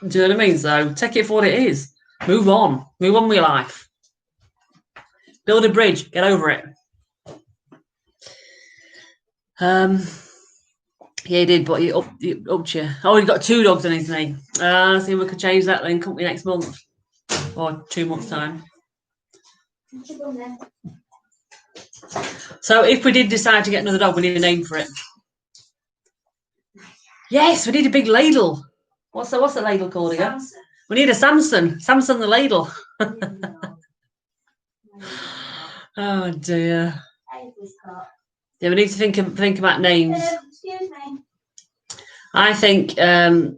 Do you know what I mean? So take it for what it is. Move on with your life. Build a bridge. Get over it. Yeah, he did, but he upped you. Oh, he got 2 dogs on his knee. See if we could change that then, couldn't we, next month? Or 2 months' time. So if we did decide to get another dog, we need a name for it. Yes, we need a big ladle. What's the ladle called again? Samson. We need a Samson. Samson the ladle. Oh dear. Yeah, we need to think about names. Excuse me. I think I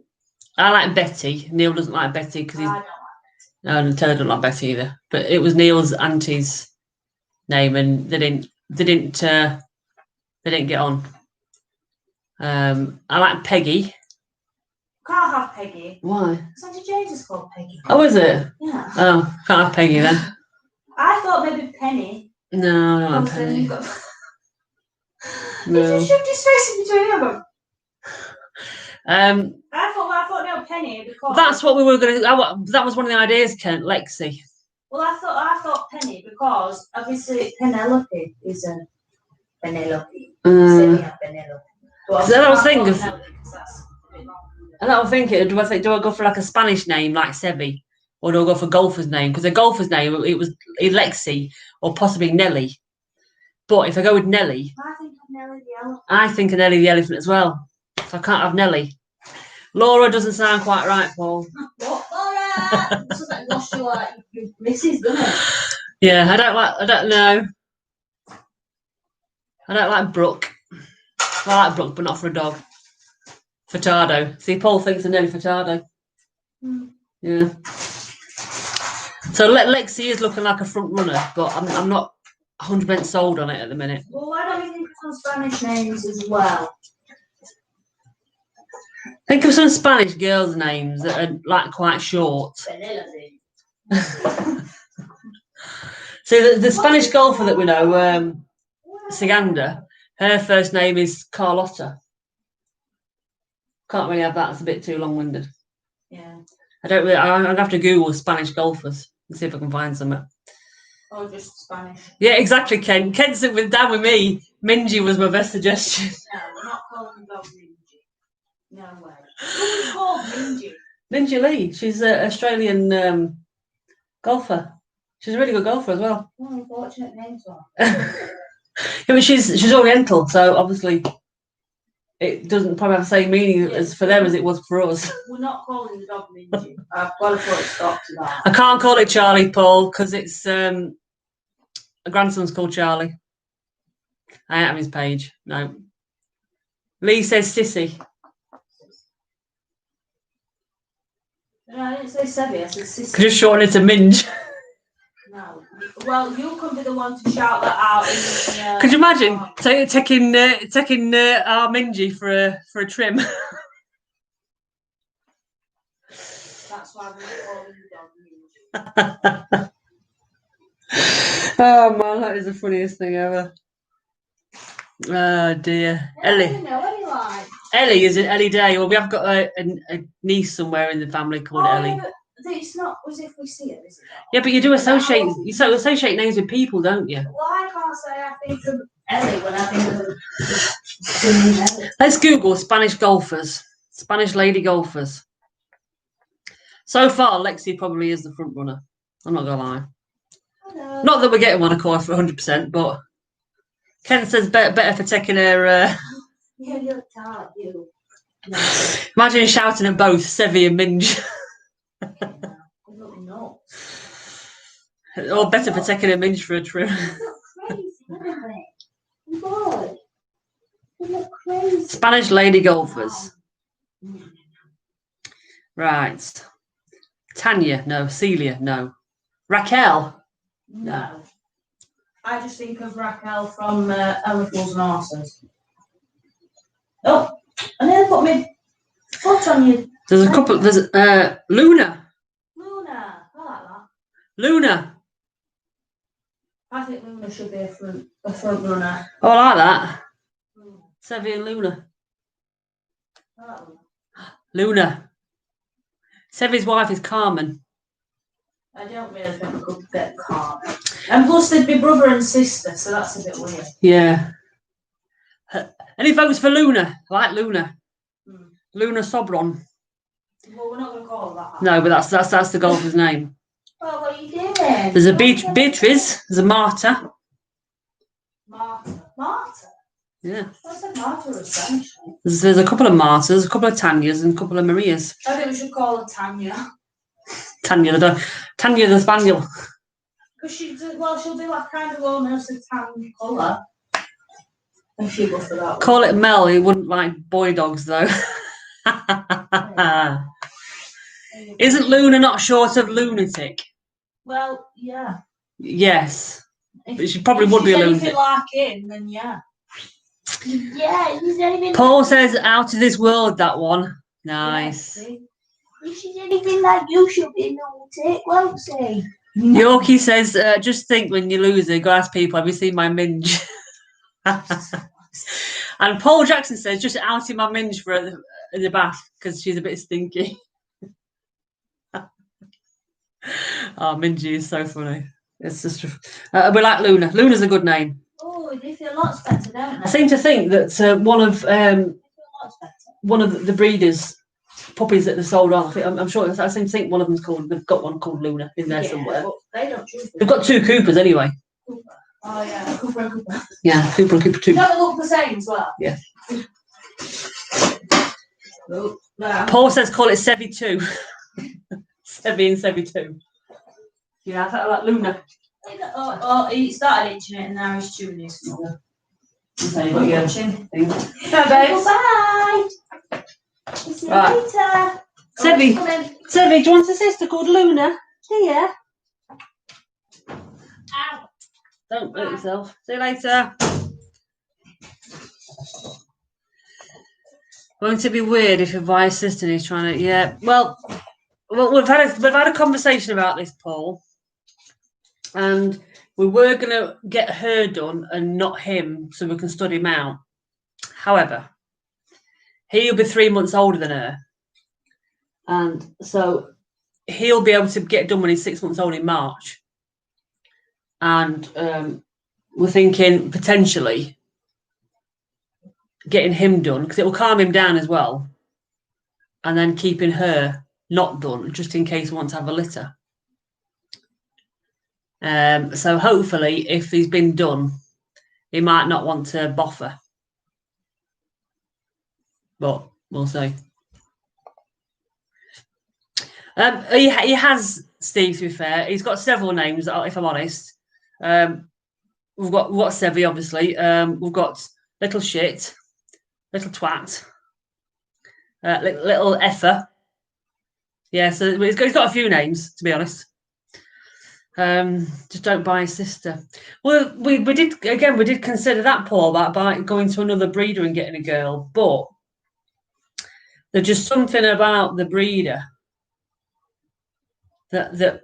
like Betty. Neil doesn't like Betty because he's. No, Taylor doesn't like Betty either. But it was Neil's auntie's name, and they didn't get on. I like Peggy. Can't have Peggy. Why? Santa James is called Peggy. Oh, is it? Yeah. Oh, can't have Peggy then. I thought maybe Penny. No, I don't like Penny. No. You just shoved his face in between them. I thought no Penny because that's what we were going to. That was one of the ideas, Kent. Lexi. Well, I thought Penny because obviously Penelope is a Penelope. Penelope. So then I was thinking. And I was thinking, do I go for like a Spanish name like Sebi, or do I go for a golfer's name? Because a golfer's name it was Lexi or possibly Nelly. But if I go with Nelly, I think of Nelly the elephant. I think of Nelly the elephant as well. So I can't have Nelly. Laura doesn't sound quite right, Paul. What, Laura? It's like lost your missus, doesn't it? Yeah, I don't know. I don't like Brooke. I like Brooke, but not for a dog. Furtado. See, Paul thinks of Nelly Furtado. Yeah. So Lexi is looking like a front runner, but I'm not 100% sold on it at the minute. Well, why don't you think of some Spanish names as well? Think of some Spanish girls' names that are like quite short. So the Spanish golfer that we know, Saganda, her first name is Carlotta. Can't really have that. It's a bit too long-winded. Yeah. I'd have to Google Spanish golfers and see if I can find some. Or just Spanish. Yeah, exactly, Ken. Ken's down with me. Minji was my best suggestion. No, we're not calling the dog Minji. No way. Who's called Minji? Minji Lee. She's an Australian golfer. She's a really good golfer as well. Oh, unfortunate name, so. Yeah, but she's Oriental, so obviously it doesn't probably have the same meaning as for them as it was for us. We're not calling the dog Minji. I've got to put a stop to that. I can't call it Charlie, Paul, because it's a grandson's called Charlie. I ain't on his page. No. Lee says Sissy. No, I didn't say Sevi, I said Sissy. Just shorten it to Minge. No. Well, you can be the one to shout that out. Could you imagine taking our Minji for a trim? That's why we're calling the dog Minji. Oh man, that is the funniest thing ever. Oh dear. Yeah, Ellie. I don't know anyone. Ellie is it Ellie Day? Well, we have got a niece somewhere in the family called Ellie. Yeah, but it's not as if we see it, is it? Yeah, but you do associate names with people, don't you? Well, I can't say I think of Ellie when I think of Ellie. Let's Google Spanish golfers. Spanish lady golfers. So far, Lexi probably is the front runner. I'm not gonna lie. Hello. Not that we're getting one, of course, for 100%, but Ken says better for taking her. Yeah, you're tired, you. No. Imagine shouting at both Sevi and Minge. No. Or better for taking a Minge for a trim. Crazy, isn't it? God. You look crazy. Spanish lady golfers. Right. Tanya, no. Celia, no. Raquel? No. I just think of Raquel from Elephants and Horses. Oh, I nearly put my foot on you. There's a couple. There's Luna. Luna. I like that. Luna. I think Luna should be a front runner. Oh, I like that. Sevi and Luna. I like Luna. Luna. Sevi's wife is Carmen. I don't really think we could get Carmen. And plus they'd be brother and sister, so that's a bit weird. Yeah. Any votes for Luna? I like Luna. Luna Sobron. Well, we're not going to call her that. No, but that's the golfer's name. Oh, what are you doing? There's a Beatrice. There's a Marta. Marta. Marta? Yeah. What's a Marta or Spanish? There's a couple of Martas, a couple of Tanyas, and a couple of Marias. I think we should call her Tanya. Tanya the Spaniel. Because she'll be like kind of almost a tan colour. If you go for that. Call it Mel. He wouldn't like boy dogs though. Isn't Luna not short of lunatic? Well, yeah. Yes. But she probably would be a lunatic. If you like him, then yeah. Yeah, he's anything. Paul says out of this world, that one. Nice. Yeah, if she's anything like you, she'll be a lunatic, won't she? Yorkie says, just think when you lose her, go ask people, have you seen my Minge? And Paul Jackson says, just outing my Minge for in the bath because she's a bit stinky. Oh, Mingy is so funny. It's just we like Luna. Luna's a good name. Oh, they feel lots better, don't they? I seem to think that one of the breeders' puppies that they sold on. I'm sure. I seem to think one of them's called. They've got one called Luna in there somewhere. But they don't choose. They've got two Coopers anyway. Cooper. Oh yeah, Cooper and Cooper. Yeah, Cooper and Cooper too. Don't they look the same as well? Yeah. Oh, yeah. Paul says call it Sevi 2. Sevi and Sevi 2. Yeah, I thought like Luna. Oh, he started itching it and now he's chewing his mother. Okay, got your thing. Bye, babes. Bye. See you later. Sevi, do you want a sister called Luna? Here. Don't hurt yourself. See you later. Going to be weird if your vice assistant is trying to. Yeah. Well, we've had a conversation about this, Paul, and we were going to get her done and not him, so we can study him out. However, he'll be 3 months older than her, and so he'll be able to get done when he's 6 months old in March. And we're thinking potentially getting him done because it will calm him down as well, and then keeping her not done just in case we want to have a litter. So hopefully, if he's been done, he might not want to boffer, but we'll see. He has, Steve, to be fair. He's got several names, if I'm honest. We've got Sevy, obviously. We've got Little Shit, Little Twat, Little Effer. Yeah, so he's got a few names, to be honest. Just don't buy his sister. Well, we did consider that, Paul, about going to another breeder and getting a girl, but there's just something about the breeder that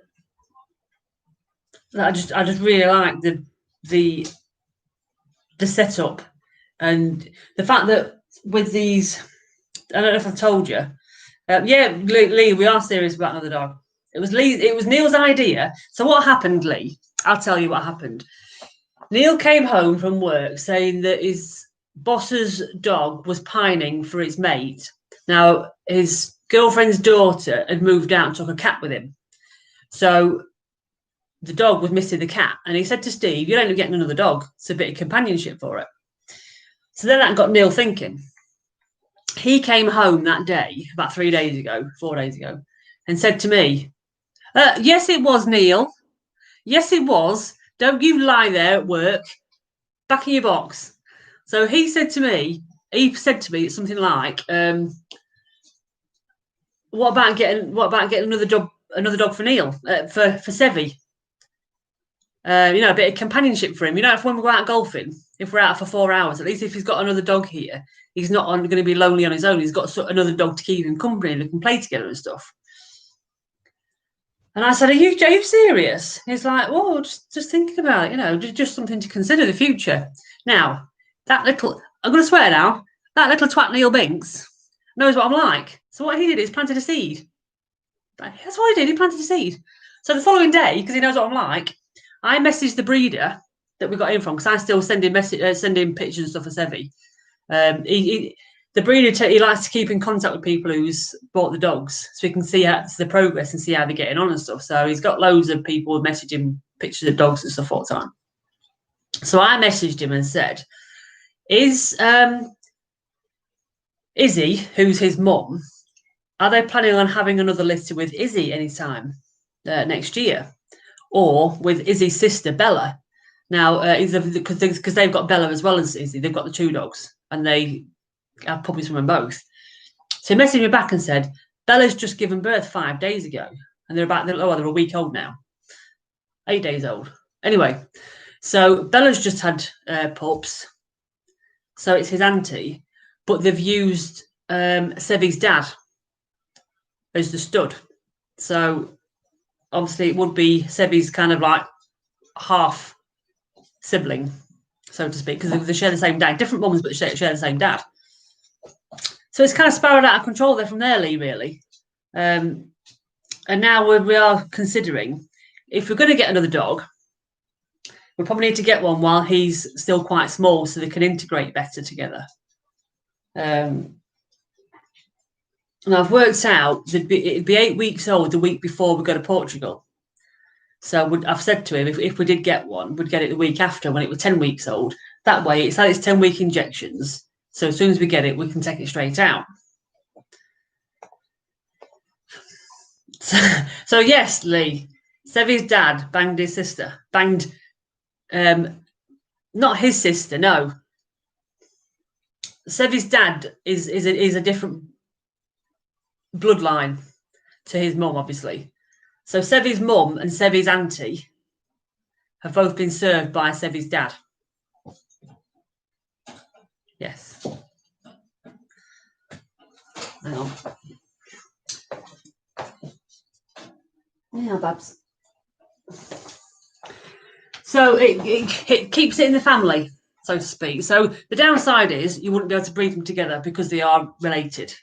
I just really like the setup, and the fact that with these, I don't know if I've told you, yeah, Lee, we are serious about another dog. It was Neil's idea. So what happened, Lee? I'll tell you what happened. Neil came home from work saying that his boss's dog was pining for its mate. Now, his girlfriend's daughter had moved out and took a cat with him. So the dog was missing the cat. And he said to Steve, you'll end up getting another dog. It's a bit of companionship for it. So then that got Neil thinking. He came home that day, about 4 days ago, and said to me, yes, it was, Neil. Yes, it was. Don't you lie there at work. Back in your box. So he said to me something like, what about getting another dog for Neil, for Sevy? A bit of companionship for him. If when we go out golfing, if we're out for 4 hours, at least if he's got another dog here, he's not going to be lonely on his own. He's got another dog to keep him company and they can play together and stuff. And I said, are you serious? He's like, well, just thinking about it, just something to consider the future. Now, I'm going to swear now, that little twat Neil Binks knows what I'm like. So what he did is planted a seed. That's what he did. He planted a seed. So the following day, because he knows what I'm like, I messaged the breeder that we got in from, because I still send him pictures and stuff for Sevy. The breeder, he likes to keep in contact with people who's bought the dogs, so he can see the progress and see how they're getting on and stuff. So he's got loads of people messaging pictures of dogs and stuff all the time. So I messaged him and said, is Izzy, who's his mum, are they planning on having another litter with Izzy anytime next year? Or with Izzy's sister, Bella? Now, because they've got Bella as well as Izzy. They've got the two dogs, and they have puppies from them both. So he messaged me back and said, Bella's just given birth 5 days ago, and they're a week old now. 8 days old. Anyway, so Bella's just had pups. So it's his auntie, but they've used Sevy's dad as the stud. So obviously it would be Sevy's kind of like half sibling, so to speak, because they share the same dad. Different mums, but they share the same dad. So it's kind of spiraled out of control there from there, Lee, really. And now we are considering, if we're going to get another dog, we probably need to get one while he's still quite small so they can integrate better together. And I've worked out it'd be 8 weeks old the week before we go to Portugal. So I've said to him, if we did get one, we'd get it the week after when it was 10 weeks old. That way, it's 10-week injections. So as soon as we get it, we can take it straight out. So yes, Lee, Sevy's dad banged his sister. Banged, not his sister, no. Sevy's dad is a different bloodline to his mum, obviously. So Sevy's mum and Sevy's auntie have both been served by Sebi's dad. Yes. Hang on. Yeah, Babs. So it keeps it in the family, so to speak. So the downside is you wouldn't be able to breed them together because they are related,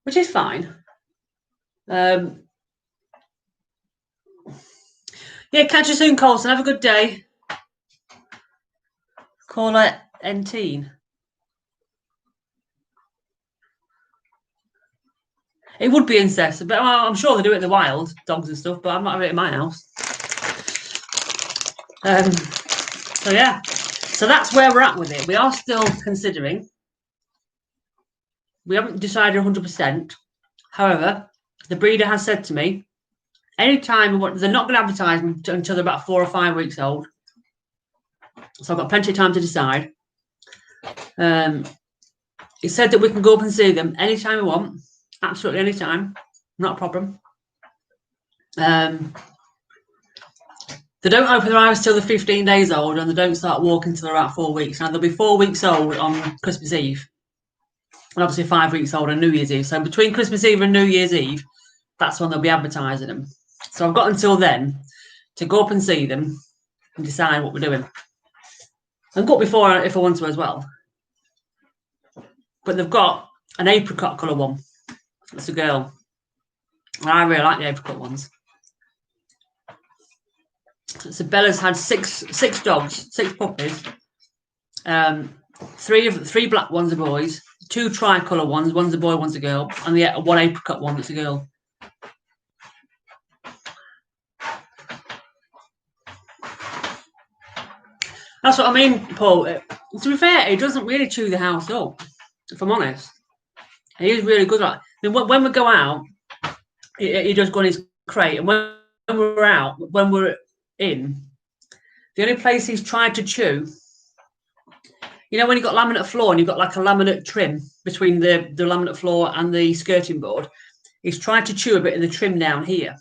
which is fine. Yeah, catch you soon, Colson. Have a good day. Call it Enteen. It would be incest, but I'm sure they do it in the wild, dogs and stuff, but I'm not having it in my house. So yeah, so that's where we're at with it. We are still considering. We haven't decided 100%. However, the breeder has said to me, anytime they're not going to advertise until they're about 4 or 5 weeks old. So I've got plenty of time to decide. He said that we can go up and see them anytime we want. Absolutely anytime. Not a problem. They don't open their eyes till they're 15 days old, and they don't start walking till they're about 4 weeks. Now, they'll be 4 weeks old on Christmas Eve. And obviously 5 weeks old on New Year's Eve. So between Christmas Eve and New Year's Eve, that's when they'll be advertising them. So I've got until then to go up and see them and decide what we're doing. And go up before if I want to as well. But they've got an apricot colour one. It's a girl. And I really like the apricot ones. So Bella's had six dogs, 6 puppies. 3 black ones are boys, 2 tricolour ones, one's a boy, one's a girl, and the 1 apricot one that's a girl. That's what I mean, Paul. To be fair, he doesn't really chew the house up, if I'm honest. He is really good at it. I mean, when we go out, he does go in his crate, and when we're out, when we're in, the only place he's tried to chew, you know, when you've got laminate floor and you've got like a laminate trim between the laminate floor and the skirting board, he's tried to chew a bit of the trim down here.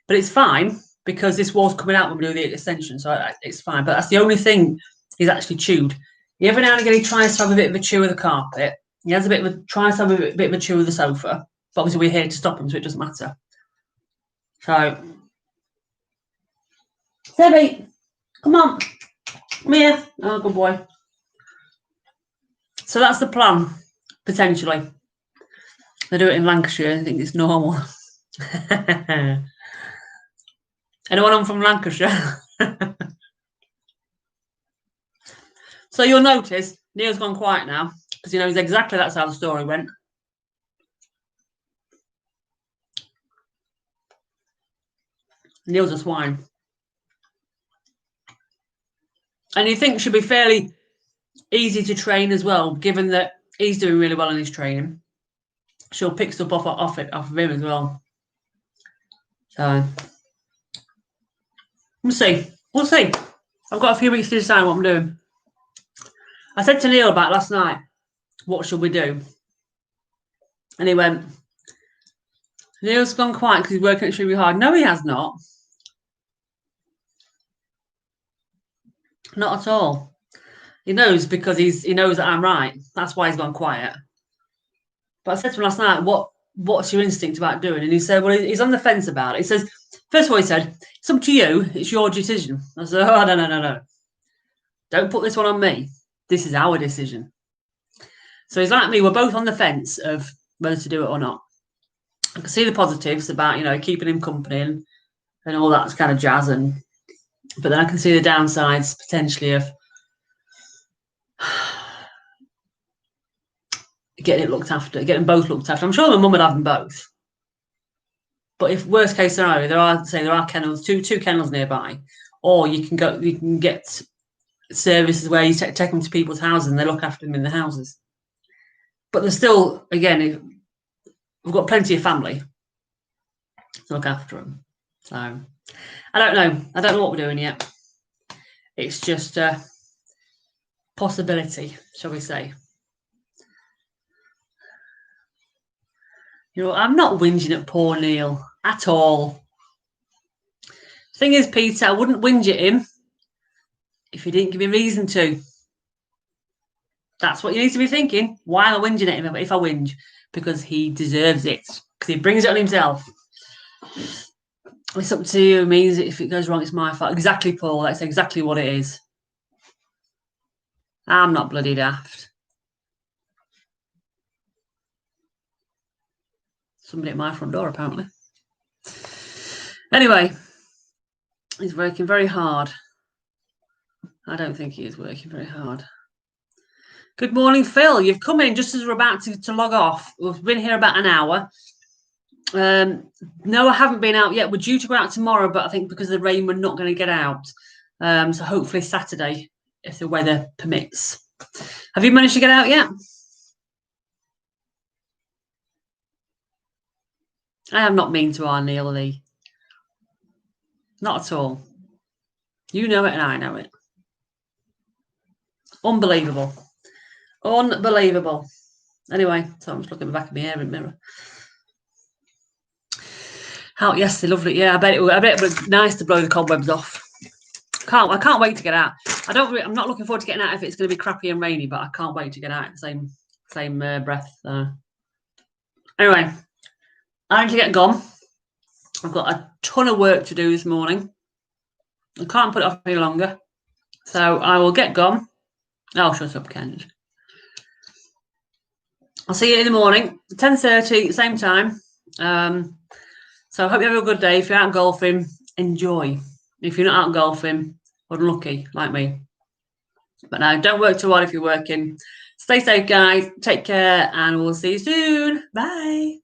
But it's fine because this wall's coming out when we do the extension, so it's fine. But that's the only thing he's actually chewed. Every now and again he tries to have a bit of a chew of the carpet. He has tries to have a bit of a chew of the sofa. But obviously we're here to stop him, so it doesn't matter. So, Debbie, come on. Come here. Oh, good boy. So that's the plan, potentially. They do it in Lancashire. I think it's normal. Anyone on from Lancashire? So you'll notice Neil's gone quiet now because he knows exactly that's how the story went. Neil's a swine. And you think should be fairly easy to train as well, given that he's doing really well in his training. She'll pick stuff off of him as well. So we'll see. We'll see. I've got a few weeks to decide what I'm doing. I said to Neil about last night, what should we do? And he went, Neil's gone quiet because he's working extremely hard. No, he has not. Not at all. He knows because he knows that I'm right. That's why he's gone quiet. But I said to him last night, what's your instinct about doing? And he said, well, he's on the fence about it. He says, first of all, he said, it's up to you. It's your decision. I said, oh, no. Don't put this one on me. This is our decision. So he's like me. We're both on the fence of whether to do it or not. I can see the positives about, you know, keeping him company and all that kind of jazz. But then I can see the downsides potentially of getting it looked after, getting both looked after. I'm sure my mum would have them both. But if worst case scenario, there are kennels, two kennels nearby, or you can get services where you take them to people's houses and they look after them in the houses. But there's still, again, we've got plenty of family to look after them. So I don't know what we're doing yet. It's just a possibility, shall we say. You know, I'm not whinging at poor Neil at all. Thing is, Peter, I wouldn't whinge at him if he didn't give me a reason to. That's what you need to be thinking. Why am I whinging at him if I whinge? Because he deserves it. Because he brings it on himself. It's up to you. It means if it goes wrong, it's my fault. Exactly, Paul. That's exactly what it is. I'm not bloody daft. Somebody at my front door, apparently. Anyway, he's working very hard. I don't think he is working very hard. Good morning, Phil. You've come in just as we're about to log off. We've been here about an hour. No, I haven't been out yet. We're due to go out tomorrow, but I think because of the rain, we're not going to get out. So hopefully Saturday, if the weather permits. Have you managed to get out yet? I am not mean to our Neil Lee. Not at all. You know it and I know it. Unbelievable. Unbelievable. Anyway, so I'm just looking at the back of my hair in the mirror. Out yesterday, lovely. Yeah, I bet it was nice to blow the cobwebs off. I can't wait to get out. I'm not looking forward to getting out if it's going to be crappy and rainy, but I can't wait to get out in the same breath. Anyway, I need to get gone. I've got a ton of work to do this morning. I can't put it off any longer. So I will get gone. Oh, shut up, Ken. I'll see you in the morning, 10:30, same time. So I hope you have a good day. If you're out golfing, enjoy. If you're not out golfing, unlucky, like me. But no, don't work too hard if you're working. Stay safe, guys. Take care, and we'll see you soon. Bye.